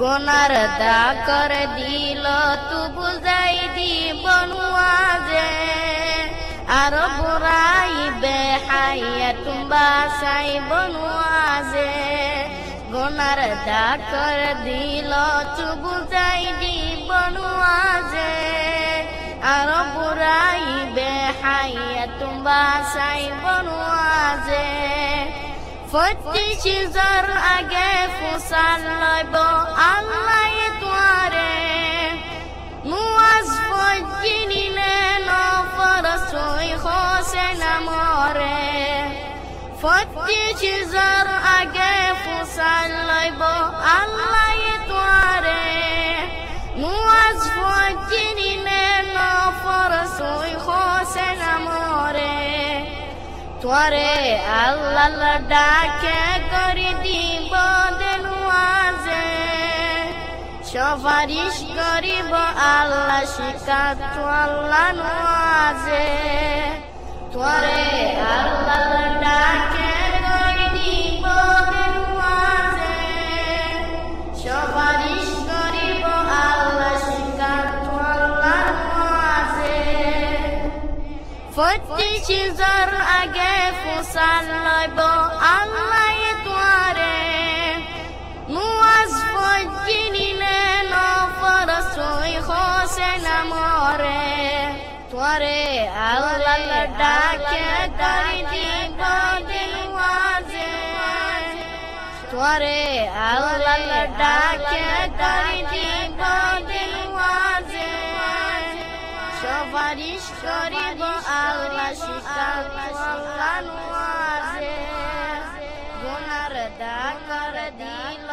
গোনার দা করে দিল তু বুঝাই দিব নুয়াজে আর বুড়াই বেহাইয়া তুম্বা সাইব নুয়াজে গোনার দা করে দিল তু বুঝাই দিব নুয়াজে আর বুড়াই বেহাইয়া তুম্বা সাইব নুয়াজে ফতিশিজার আগে ফুসাল লইব আল্লাহ তোয়ারে মুয়াজ ফজিনিলে নফর সই হোসেন মরে ফতিশিজার আগে ফুসাল লইব আল্লাহ তোয়ারে মুয়াজ ফজিনিলে নফর সই হোসেন মরে তোরে আল্লাহ ডাকে করে দিব দেনুয়াজে সুপারিশ করিব আল্লাহ শিকাত আল্লাহ নুয়াজে তোরে আল্লাহ ডাকে করে দিব দেনুয়াজে সুপারিশ করিব আল্লাহ শিকাত আল্লাহ নুয়াজে ফতিশিজার আগে ফুসাল লইব আল্লাহ তোয়ারে মুয়াজ ফজিনিলে নফর সই হোসেন মরে তোরে আল্লাহ ডাকে করে দিব দেনুয়াজে তোরে আল্লাহ ডাকে করে দিব দেনুয়াজে সুপারিশ করিব আল্লাহ শিকাত আল্লাহ নুয়াজে গুনার দা করে দিল